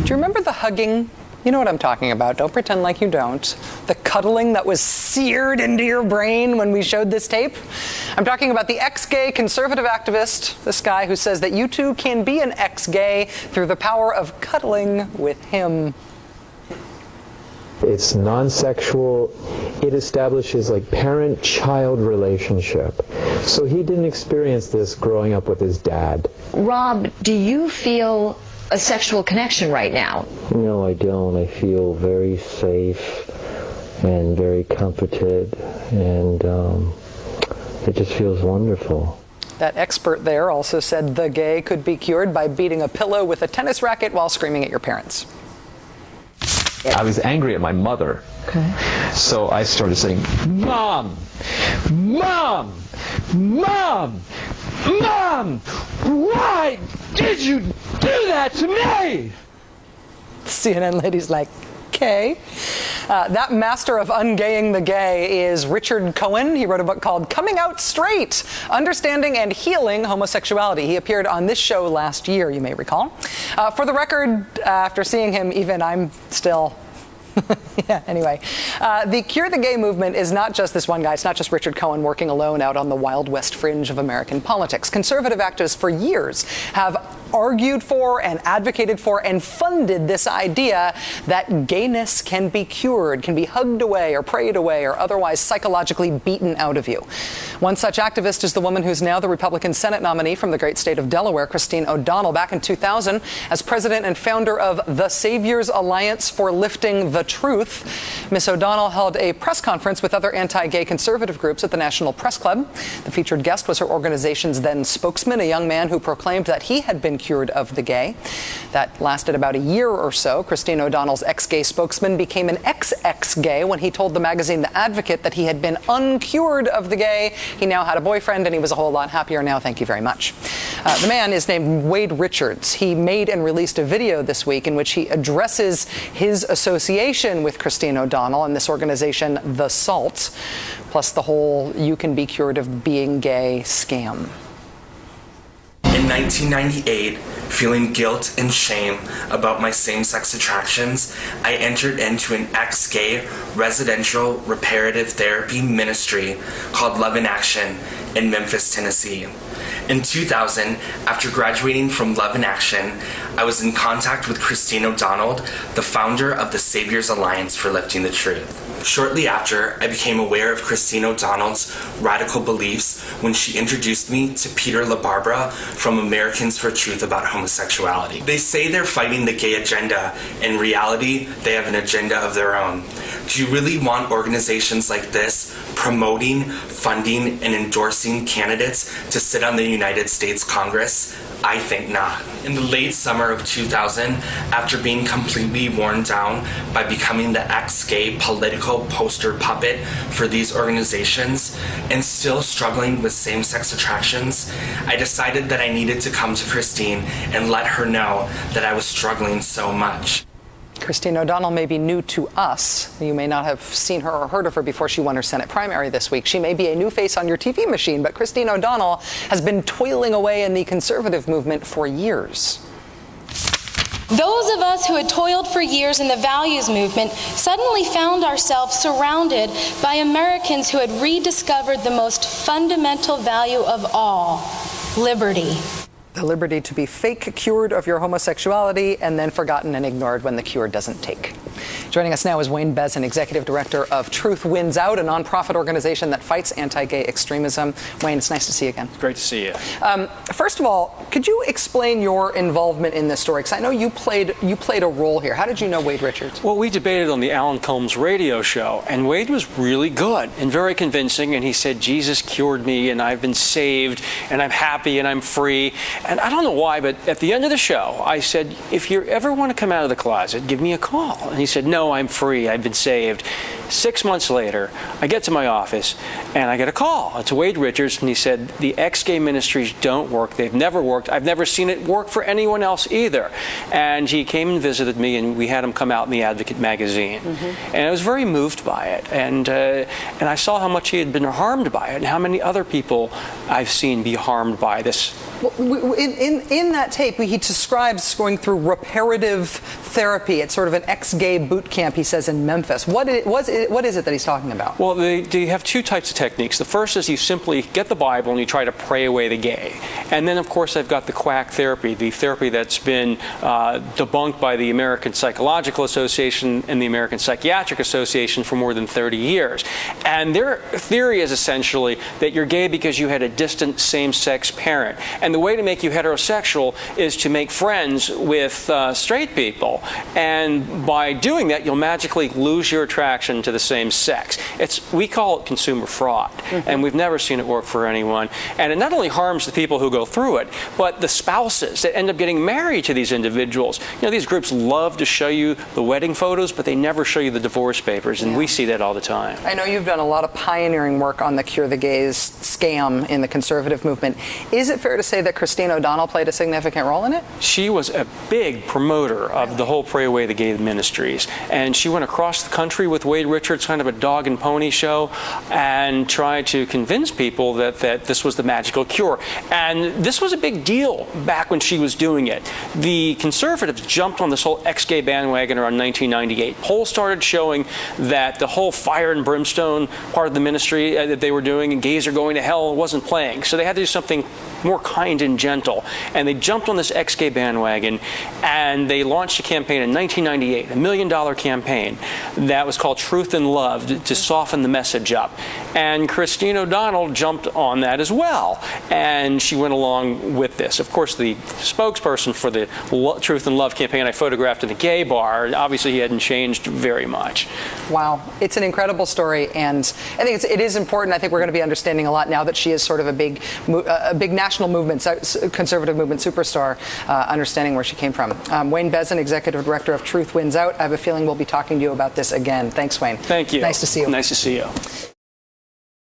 you remember the hugging? You know what I'm talking about. Don't pretend like you don't. The cuddling that was seared into your brain when we showed this tape. I'm talking about the ex-gay conservative activist, this guy who says that you too can be an ex-gay through the power of cuddling with him. It's non-sexual. It establishes like parent-child relationship. So he didn't experience this growing up with his dad. Rob, do you feel a sexual connection right now? No, I don't. I feel very safe and very comforted, and it just feels wonderful. That expert there also said the gay could be cured by beating a pillow with a tennis racket while screaming at your parents. I was angry at my mother. Okay. So I started saying, Mom! Mom! Mom! Mom! Why did you do that to me? CNN lady's like, okay. That master of ungaying the gay is Richard Cohen. He wrote a book called Coming Out Straight, Understanding and Healing Homosexuality. He appeared on this show last year, you may recall. For the record, after seeing him, even I'm still... yeah, anyway. The Cure the Gay movement is not just this one guy. It's not just Richard Cohen working alone out on the Wild West fringe of American politics. Conservative activists for years have argued for and advocated for and funded this idea that gayness can be cured, can be hugged away or prayed away or otherwise psychologically beaten out of you. One such activist is the woman who's now the Republican Senate nominee from the great state of Delaware, Christine O'Donnell. Back in 2000, as president and founder of the Saviors Alliance for Lifting the Truth, Miss O'Donnell held a press conference with other anti-gay conservative groups at the National Press Club. The featured guest was her organization's then spokesman, a young man who proclaimed that he had been cured of the gay. That lasted about a year or so. Christine O'Donnell's ex-gay spokesman became an ex-gay when he told the magazine The Advocate that he had been uncured of the gay. He now had a boyfriend and he was a whole lot happier now. Thank you very much. The man is named Wade Richards. He made and released a video this week in which he addresses his association with Christine O'Donnell and this organization, The Salt, plus the whole you can be cured of being gay scam. In 1998, feeling guilt and shame about my same-sex attractions, I entered into an ex-gay residential reparative therapy ministry called Love in Action in Memphis, Tennessee. In 2000, after graduating from Love in Action, I was in contact with Christine O'Donnell, the founder of the Saviors Alliance for Lifting the Truth. Shortly after, I became aware of Christine O'Donnell's radical beliefs when she introduced me to Peter LaBarbera from Americans for Truth about homosexuality. They say they're fighting the gay agenda. In reality, they have an agenda of their own. Do you really want organizations like this promoting, funding, and endorsing candidates to sit on the United States Congress? I think not. In the late summer of 2000, after being completely worn down by becoming the ex-gay political poster puppet for these organizations and still struggling with same-sex attractions, I decided that I needed to come to Christine and let her know that I was struggling so much. Christine O'Donnell may be new to us. You may not have seen her or heard of her before she won her Senate primary this week. She may be a new face on your TV machine, but Christine O'Donnell has been toiling away in the conservative movement for years. Those of us who had toiled for years in the values movement suddenly found ourselves surrounded by Americans who had rediscovered the most fundamental value of all, liberty. The liberty to be fake cured of your homosexuality and then forgotten and ignored when the cure doesn't take. Joining us now is Wayne Bezin, Executive Director of Truth Wins Out, a nonprofit organization that fights anti-gay extremism. Wayne, it's nice to see you again. Great to see you. First of all, could you explain your involvement in this story? Because I know you played a role here. How did you know Wade Richards? Well, we debated on the Alan Combs radio show, and Wade was really good and very convincing, and he said, Jesus cured me, and I've been saved, and I'm happy, and I'm free. And I don't know why, but at the end of the show, I said, if you ever want to come out of the closet, give me a call. And he said, no, I'm free. I've been saved. 6 months later, I get to my office, and I get a call. It's Wade Richards, and he said, the ex-gay ministries don't work. They've never worked. I've never seen it work for anyone else either. And he came and visited me, and we had him come out in the Advocate magazine. Mm-hmm. And I was very moved by it. And I saw how much he had been harmed by it, and how many other people I've seen be harmed by this. Well, in that tape, he describes going through reparative therapy. It's sort of an ex-gay boot camp, he says, in Memphis. What is it that he's talking about? Well, they have two types of techniques. The first is you simply get the Bible and you try to pray away the gay. And then, of course, they've got the quack therapy, the therapy that's been debunked by the American Psychological Association and the American Psychiatric Association for more than 30 years. And their theory is essentially that you're gay because you had a distant same-sex parent. And the way to make you heterosexual is to make friends with straight people. And by doing that, you'll magically lose your attraction to the same sex. We call it consumer fraud. And we've never seen it work for anyone. And it not only harms the people who go through it, but the spouses that end up getting married to these individuals. You know, these groups love to show you the wedding photos, but they never show you the divorce papers. And we see that all the time. I know you've done a lot of pioneering work on the Cure the Gays scam in the conservative movement. Is it fair to say that Christine O'Donnell played a significant role in it? She was a big promoter of the whole Pray Away the Gay ministries. And she went across the country with Wade Richards, kind of a dog and pony show, and tried to convince people that this was the magical cure. And this was a big deal back when she was doing it. The conservatives jumped on this whole ex-gay bandwagon around 1998. Polls started showing that the whole fire and brimstone part of the ministry that they were doing, and gays are going to hell, wasn't playing. So they had to do something more kind and gentle. And they jumped on this ex-gay bandwagon, and they launched a campaign in 1998, $1 million campaign that was called Truth and Love, to soften the message up. And Christine O'Donnell jumped on that as well, and she went along with this. Of course, the spokesperson for the Truth and Love campaign I photographed in a gay bar, obviously he hadn't changed very much. Wow. It's an incredible story, and I think it is important. I think we're going to be understanding a lot now that she is sort of a big national movement, conservative movement superstar, understanding where she came from. Wayne Bezin, Executive Director of Truth Wins Out. I have a feeling we'll be talking to you about this again. Thanks, Wayne. Thank you. Nice to see you. Nice to see you.